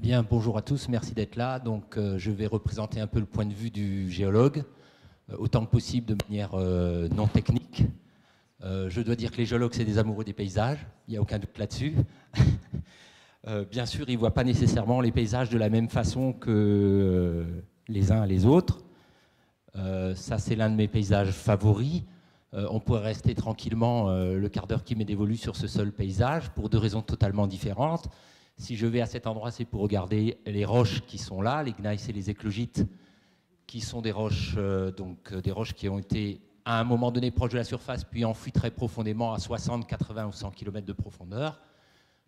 Bien, bonjour à tous, merci d'être là. Donc, je vais représenter un peu le point de vue du géologue, autant que possible de manière non technique. Je dois dire que les géologues, c'est des amoureux des paysages, il n'y a aucun doute là-dessus. Bien sûr, ils ne voient pas nécessairement les paysages de la même façon que les uns les autres. Ça, c'est l'un de mes paysages favoris. On pourrait rester tranquillement le quart d'heure qui m'est dévolu sur ce seul paysage pour deux raisons totalement différentes. Si je vais à cet endroit, c'est pour regarder les roches qui sont là, les gneiss et les éclogites, qui sont des roches, des roches qui ont été à un moment donné proches de la surface, puis enfouies très profondément à 60, 80 ou 100 km de profondeur,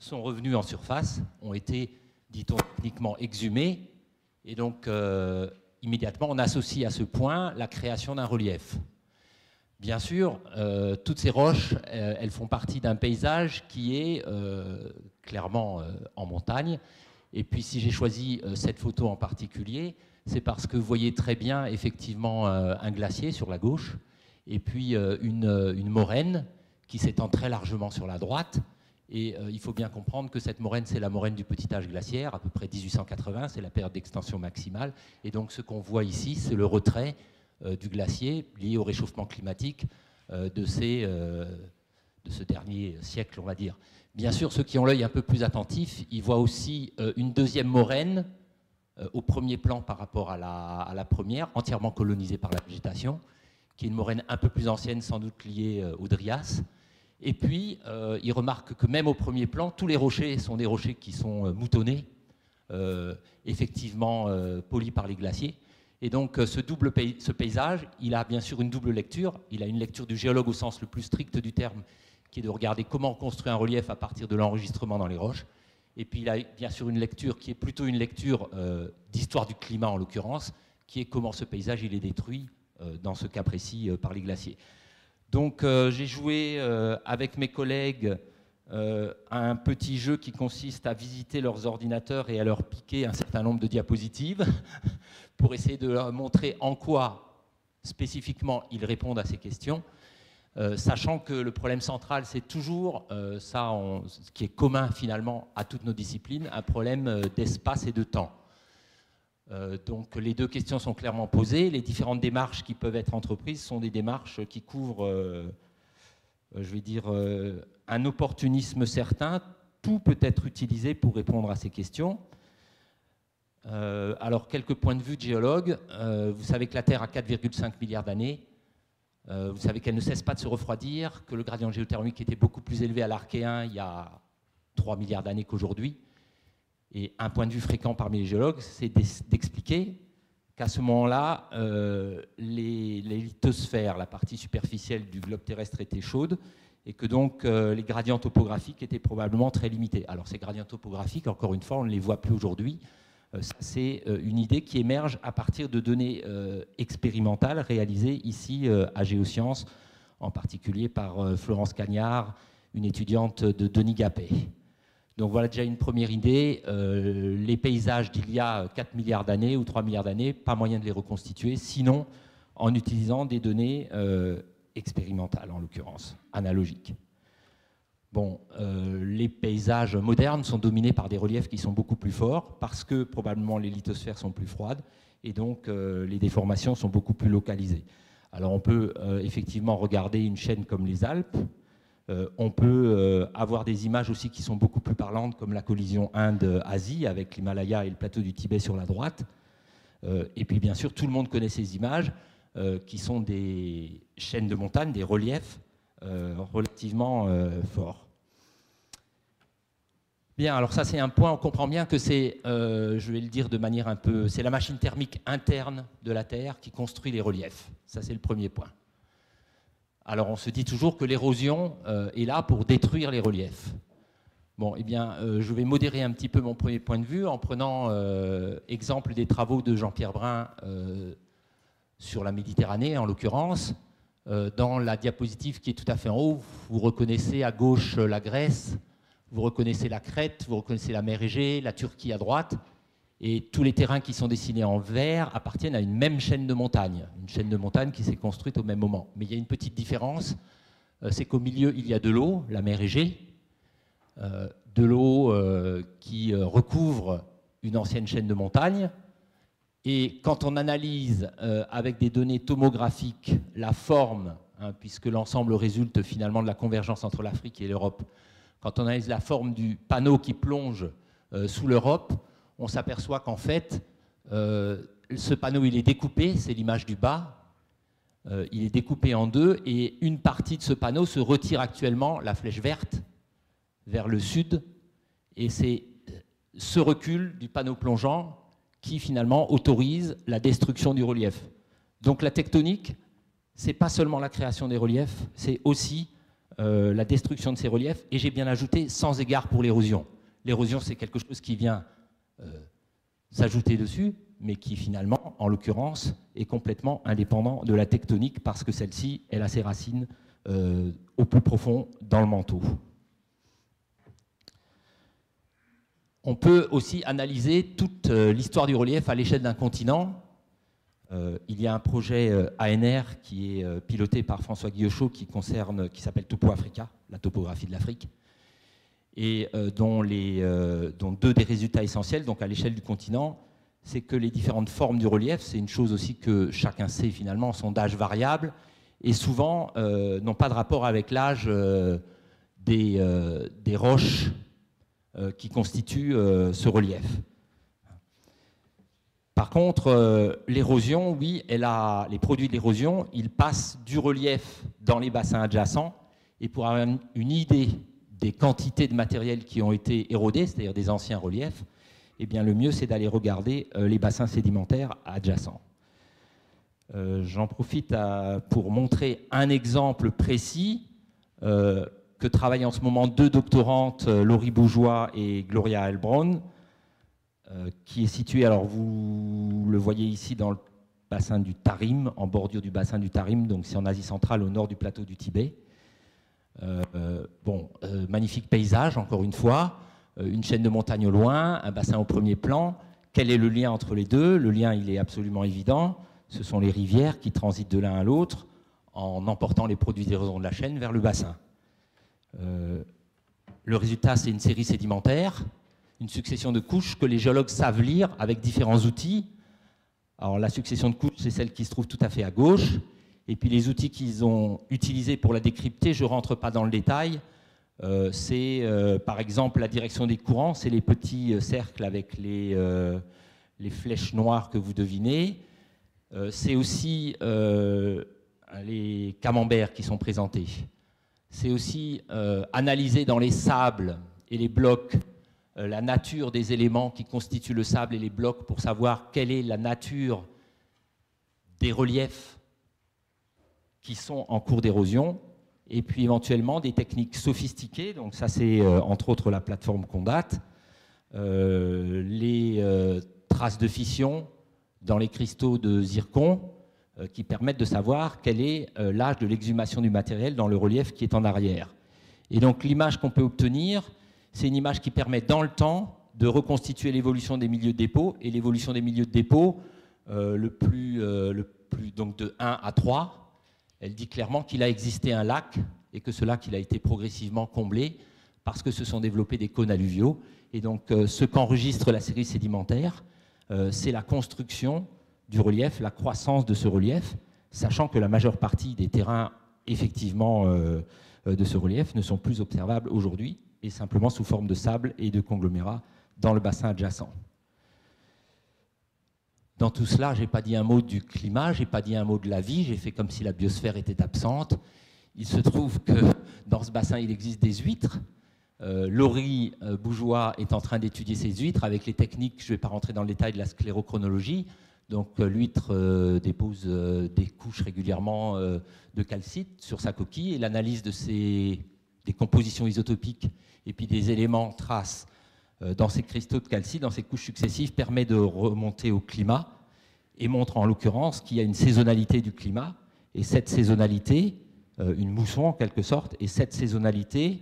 sont revenues en surface, ont été, dit-on techniquement, exhumées, et donc immédiatement on associe à ce point la création d'un relief. Bien sûr, toutes ces roches, elles font partie d'un paysage qui est clairement en montagne. Et puis si j'ai choisi cette photo en particulier, c'est parce que vous voyez très bien effectivement un glacier sur la gauche, et puis une moraine qui s'étend très largement sur la droite. Et il faut bien comprendre que cette moraine, c'est la moraine du petit âge glaciaire, à peu près 1880, c'est la période d'extension maximale. Et donc ce qu'on voit ici, c'est le retrait du glacier lié au réchauffement climatique de ce dernier siècle, on va dire. Bien sûr, ceux qui ont l'œil un peu plus attentif, ils voient aussi une deuxième moraine au premier plan par rapport à la première, entièrement colonisée par la végétation, qui est une moraine un peu plus ancienne, sans doute liée au Drias. Et puis, ils remarquent que même au premier plan, tous les rochers sont des rochers qui sont moutonnés, effectivement polis par les glaciers. Et donc ce paysage, il a bien sûr une double lecture. Il a une lecture du géologue au sens le plus strict du terme, qui est de regarder comment on construit un relief à partir de l'enregistrement dans les roches. Et puis il a bien sûr une lecture qui est plutôt une lecture d'histoire du climat en l'occurrence, qui est comment ce paysage il est détruit, dans ce cas précis, par les glaciers. Donc j'ai joué avec mes collègues à un petit jeu qui consiste à visiter leurs ordinateurs et à leur piquer un certain nombre de diapositives pour essayer de leur montrer en quoi spécifiquement ils répondent à ces questions, sachant que le problème central, c'est toujours, ce qui est commun finalement à toutes nos disciplines, un problème d'espace et de temps. Donc les deux questions sont clairement posées. Les différentes démarches qui peuvent être entreprises sont des démarches qui couvrent, je vais dire, un opportunisme certain. Tout peut être utilisé pour répondre à ces questions. Alors, quelques points de vue de géologue. Vous savez que la Terre a 4,5 milliards d'années. Vous savez qu'elle ne cesse pas de se refroidir, que le gradient géothermique était beaucoup plus élevé à l'Archéen il y a 3 milliards d'années qu'aujourd'hui. Et un point de vue fréquent parmi les géologues, c'est d'expliquer qu'à ce moment-là, les lithosphères, la partie superficielle du globe terrestre, était chaude, et que donc les gradients topographiques étaient probablement très limités. Alors ces gradients topographiques, encore une fois, on ne les voit plus aujourd'hui. C'est une idée qui émerge à partir de données expérimentales réalisées ici à Géosciences, en particulier par Florence Cagnard, une étudiante de Denis Gapet. Donc voilà déjà une première idée. Les paysages d'il y a 4 milliards d'années ou 3 milliards d'années, pas moyen de les reconstituer, sinon en utilisant des données expérimentales, en l'occurrence, analogiques. Bon, les paysages modernes sont dominés par des reliefs qui sont beaucoup plus forts parce que probablement les lithosphères sont plus froides et donc les déformations sont beaucoup plus localisées. Alors on peut effectivement regarder une chaîne comme les Alpes, on peut avoir des images aussi qui sont beaucoup plus parlantes comme la collision Inde-Asie avec l'Himalaya et le plateau du Tibet sur la droite. Et puis bien sûr tout le monde connaît ces images qui sont des chaînes de montagnes, des reliefs relativement forts. Bien, alors ça c'est un point, on comprend bien que c'est, je vais le dire de manière un peu, c'est la machine thermique interne de la Terre qui construit les reliefs. Ça c'est le premier point. Alors on se dit toujours que l'érosion est là pour détruire les reliefs. Bon, eh bien, je vais modérer un petit peu mon premier point de vue en prenant exemple des travaux de Jean-Pierre Brun sur la Méditerranée en l'occurrence. Dans la diapositive qui est tout à fait en haut, vous reconnaissez à gauche la Grèce, vous reconnaissez la Crète, vous reconnaissez la mer Égée, la Turquie à droite, et tous les terrains qui sont dessinés en vert appartiennent à une même chaîne de montagnes, une chaîne de montagnes qui s'est construite au même moment. Mais il y a une petite différence, c'est qu'au milieu, il y a de l'eau, la mer Égée, de l'eau qui recouvre une ancienne chaîne de montagnes. Et quand on analyse avec des données tomographiques la forme, puisque l'ensemble résulte finalement de la convergence entre l'Afrique et l'Europe, quand on analyse la forme du panneau qui plonge sous l'Europe, on s'aperçoit qu'en fait, ce panneau il est découpé, c'est l'image du bas, il est découpé en deux, et une partie de ce panneau se retire actuellement, la flèche verte, vers le sud, et c'est ce recul du panneau plongeant qui finalement autorise la destruction du relief. Donc la tectonique, ce n'est pas seulement la création des reliefs, c'est aussi la destruction de ces reliefs, et j'ai bien ajouté sans égard pour l'érosion. L'érosion, c'est quelque chose qui vient s'ajouter dessus, mais qui finalement, en l'occurrence, est complètement indépendant de la tectonique parce que celle-ci, elle a ses racines au plus profond dans le manteau. On peut aussi analyser toute l'histoire du relief à l'échelle d'un continent. Il y a un projet ANR qui est piloté par François Guillochot qui s'appelle Topo Africa, la topographie de l'Afrique, et dont deux des résultats essentiels, donc à l'échelle du continent, c'est que les différentes formes du relief, c'est une chose aussi que chacun sait finalement, sont d'âge variable et souvent n'ont pas de rapport avec l'âge des roches qui constituent ce relief. Par contre, l'érosion, oui, les produits de l'érosion, ils passent du relief dans les bassins adjacents, et pour avoir une idée des quantités de matériel qui ont été érodés, c'est-à-dire des anciens reliefs, eh bien, le mieux, c'est d'aller regarder les bassins sédimentaires adjacents. J'en profite pour montrer un exemple précis que travaillent en ce moment deux doctorantes, Laurie Bourgeois et Gloria Heilbronn, qui est situé, alors vous le voyez ici dans le bassin du Tarim, en bordure du bassin du Tarim, donc c'est en Asie centrale, au nord du plateau du Tibet. Magnifique paysage, encore une fois, une chaîne de montagnes au loin, un bassin au premier plan. Quel est le lien entre les deux? Le lien, il est absolument évident. Ce sont les rivières qui transitent de l'un à l'autre en emportant les produits d'érosion de la chaîne vers le bassin. Le résultat, c'est une série sédimentaire, une succession de couches que les géologues savent lire avec différents outils. Alors la succession de couches, c'est celle qui se trouve tout à fait à gauche. Et puis les outils qu'ils ont utilisés pour la décrypter, je ne rentre pas dans le détail. C'est par exemple la direction des courants, c'est les petits cercles avec les flèches noires que vous devinez. C'est aussi les camemberts qui sont présentés. C'est aussi analyser dans les sables et les blocs la nature des éléments qui constituent le sable et les blocs pour savoir quelle est la nature des reliefs qui sont en cours d'érosion, et puis éventuellement des techniques sophistiquées, donc ça c'est entre autres la plateforme Condat, les traces de fission dans les cristaux de zircon qui permettent de savoir quel est l'âge de l'exhumation du matériel dans le relief qui est en arrière. Et donc l'image qu'on peut obtenir, c'est une image qui permet dans le temps de reconstituer l'évolution des milieux de dépôt, et l'évolution des milieux de dépôt, donc de 1 à 3, elle dit clairement qu'il a existé un lac et que ce lac il a été progressivement comblé parce que se sont développés des cônes alluviaux. Et donc ce qu'enregistre la série sédimentaire, c'est la construction du relief, la croissance de ce relief, sachant que la majeure partie des terrains effectivement de ce relief ne sont plus observables aujourd'hui et simplement sous forme de sable et de conglomérats dans le bassin adjacent. Dans tout cela, je n'ai pas dit un mot du climat, je n'ai pas dit un mot de la vie, j'ai fait comme si la biosphère était absente. Il se trouve que dans ce bassin, il existe des huîtres. Laurie Bourgeois est en train d'étudier ces huîtres avec les techniques, je ne vais pas rentrer dans le détail de la sclérochronologie. Donc l'huître dépose des couches régulièrement de calcite sur sa coquille, et l'analyse des compositions isotopiques et puis des éléments traces dans ces cristaux de calcite, dans ces couches successives, permet de remonter au climat et montre en l'occurrence qu'il y a une saisonnalité du climat, et cette saisonnalité, une mousson en quelque sorte, et cette saisonnalité,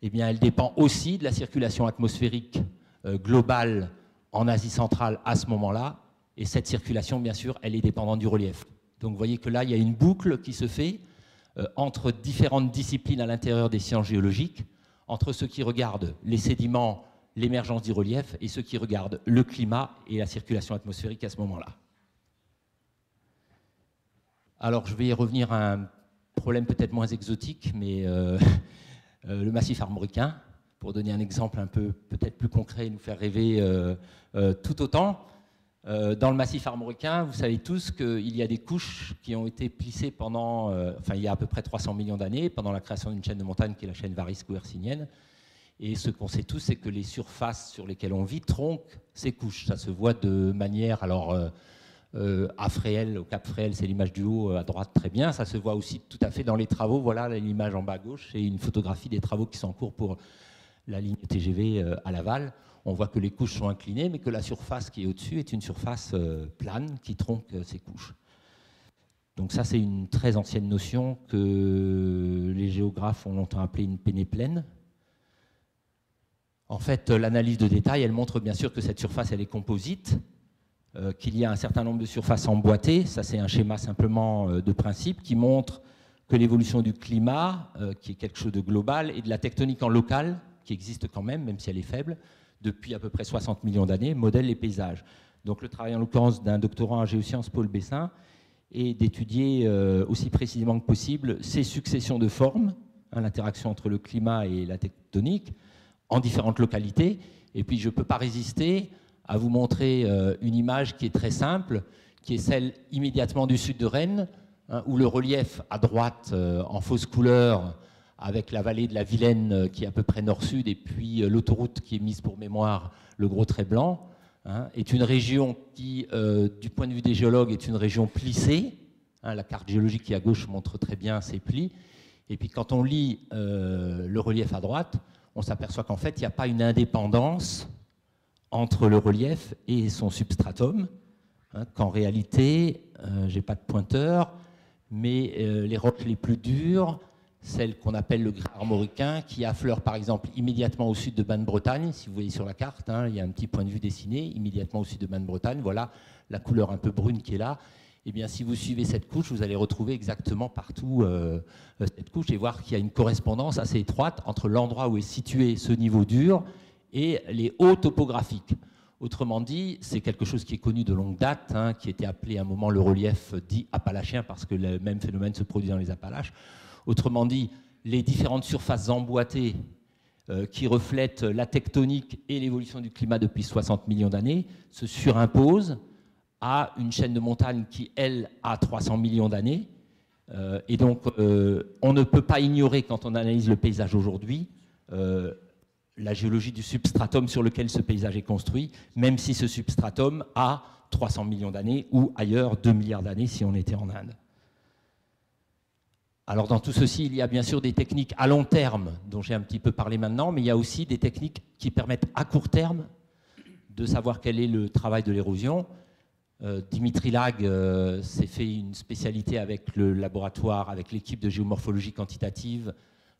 eh bien, elle dépend aussi de la circulation atmosphérique globale en Asie centrale à ce moment-là, et cette circulation, bien sûr, elle est dépendante du relief. Donc vous voyez que là, il y a une boucle qui se fait entre différentes disciplines à l'intérieur des sciences géologiques, entre ceux qui regardent les sédiments, l'émergence du relief et ceux qui regardent le climat et la circulation atmosphérique à ce moment-là. Alors, je vais y revenir à un problème peut-être moins exotique, mais le massif armoricain, pour donner un exemple un peu peut-être plus concret et nous faire rêver tout autant. Dans le massif armoricain, vous savez tous qu'il y a des couches qui ont été plissées pendant, il y a à peu près 300 millions d'années, pendant la création d'une chaîne de montagnes qui est la chaîne varisco-hercynienne. Et ce qu'on sait tous, c'est que les surfaces sur lesquelles on vit tronquent ces couches. Ça se voit de manière, alors à Fréhel, au Cap Fréhel, c'est l'image du haut à droite, très bien. Ça se voit aussi tout à fait dans les travaux. Voilà l'image en bas à gauche, c'est une photographie des travaux qui sont en cours pour la ligne TGV à Laval. On voit que les couches sont inclinées, mais que la surface qui est au-dessus est une surface plane qui tronque ces couches. Donc ça, c'est une très ancienne notion que les géographes ont longtemps appelée une pénéplaine. En fait, l'analyse de détail, elle montre bien sûr que cette surface, elle est composite, qu'il y a un certain nombre de surfaces emboîtées. Ça, c'est un schéma simplement de principe qui montre que l'évolution du climat, qui est quelque chose de global, et de la tectonique en local, qui existe quand même si elle est faible, depuis à peu près 60 millions d'années, modèle les paysages. Donc le travail en l'occurrence d'un doctorant en géosciences, Paul Bessin, est d'étudier aussi précisément que possible ces successions de formes, l'interaction entre le climat et la tectonique, en différentes localités. Et puis je ne peux pas résister à vous montrer une image qui est très simple, qui est celle immédiatement du sud de Rennes, où le relief à droite, en fausse couleur, avec la vallée de la Vilaine qui est à peu près nord-sud, et puis l'autoroute qui est mise pour mémoire, le gros trait blanc, est une région qui, du point de vue des géologues, est une région plissée. La carte géologique qui est à gauche montre très bien ces plis. Et puis quand on lit le relief à droite, on s'aperçoit qu'en fait, il n'y a pas une indépendance entre le relief et son substratum, qu'en réalité, je n'ai pas de pointeur, mais les roches les plus dures, celle qu'on appelle le grès armoricain, qui affleure par exemple immédiatement au sud de Bagne-Bretagne. Si vous voyez sur la carte, il y a un petit point de vue dessiné, immédiatement au sud de Bagne-Bretagne. Voilà la couleur un peu brune qui est là. Eh bien, si vous suivez cette couche, vous allez retrouver exactement partout cette couche et voir qu'il y a une correspondance assez étroite entre l'endroit où est situé ce niveau dur et les hauts topographiques. Autrement dit, c'est quelque chose qui est connu de longue date, qui était appelé à un moment le relief dit appalachien, parce que le même phénomène se produit dans les Appalaches. Autrement dit, les différentes surfaces emboîtées qui reflètent la tectonique et l'évolution du climat depuis 60 millions d'années se surimposent à une chaîne de montagnes qui, elle, a 300 millions d'années. Et donc, on ne peut pas ignorer, quand on analyse le paysage aujourd'hui, la géologie du substratum sur lequel ce paysage est construit, même si ce substratum a 300 millions d'années ou ailleurs 2 milliards d'années si on était en Inde. Alors dans tout ceci, il y a bien sûr des techniques à long terme, dont j'ai un petit peu parlé maintenant, mais il y a aussi des techniques qui permettent à court terme de savoir quel est le travail de l'érosion. Dimitri Lag s'est fait une spécialité avec le laboratoire, avec l'équipe de géomorphologie quantitative.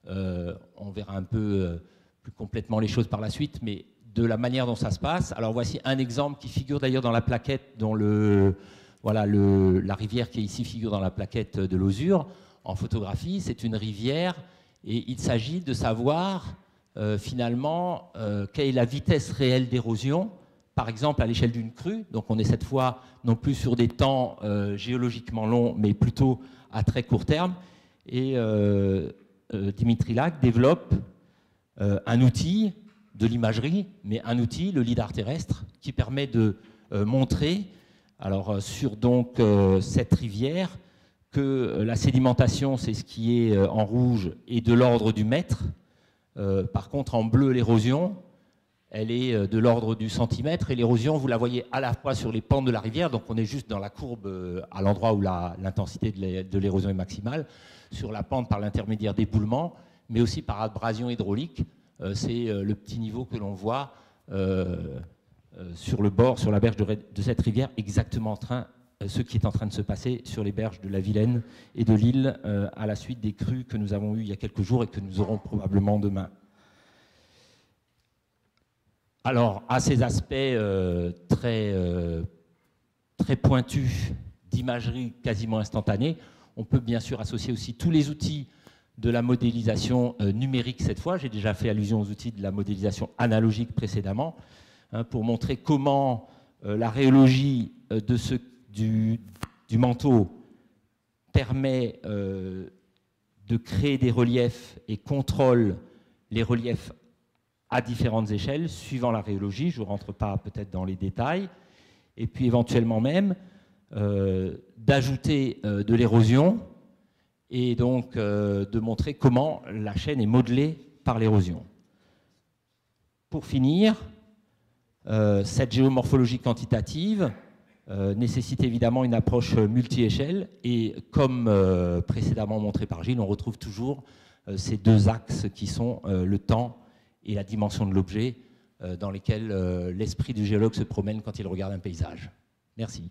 On verra un peu plus complètement les choses par la suite, mais de la manière dont ça se passe. Alors voici un exemple qui figure d'ailleurs dans la plaquette, dont la rivière qui est ici figure dans la plaquette de Lozure. En photographie, c'est une rivière et il s'agit de savoir finalement quelle est la vitesse réelle d'érosion, par exemple à l'échelle d'une crue. Donc on est cette fois non plus sur des temps géologiquement longs, mais plutôt à très court terme. Et Dimitri Lag développe un outil de l'imagerie, mais un outil, le lidar terrestre, qui permet de montrer, alors sur donc cette rivière, que la sédimentation, c'est ce qui est en rouge, est de l'ordre du mètre. Par contre, en bleu, l'érosion, elle est de l'ordre du centimètre. Et l'érosion, vous la voyez à la fois sur les pentes de la rivière, donc on est juste dans la courbe à l'endroit où l'intensité de l'érosion est maximale, sur la pente par l'intermédiaire d'éboulements, mais aussi par abrasion hydraulique. C'est le petit niveau que l'on voit sur le bord, sur la berge de cette rivière, exactement ce qui est en train de se passer sur les berges de la Vilaine et de l'Isle à la suite des crues que nous avons eues il y a quelques jours et que nous aurons probablement demain. Alors, à ces aspects très pointus d'imagerie quasiment instantanée, on peut bien sûr associer aussi tous les outils de la modélisation numérique cette fois. J'ai déjà fait allusion aux outils de la modélisation analogique précédemment, hein, pour montrer comment la rhéologie du manteau permet de créer des reliefs et contrôle les reliefs à différentes échelles, suivant la rhéologie. Je ne rentre pas peut-être dans les détails. Et puis éventuellement même d'ajouter de l'érosion et donc de montrer comment la chaîne est modelée par l'érosion. Pour finir, cette géomorphologie quantitative nécessite évidemment une approche multi-échelle et comme précédemment montré par Gilles, on retrouve toujours ces deux axes qui sont le temps et la dimension de l'objet dans lesquels l'esprit du géologue se promène quand il regarde un paysage. Merci.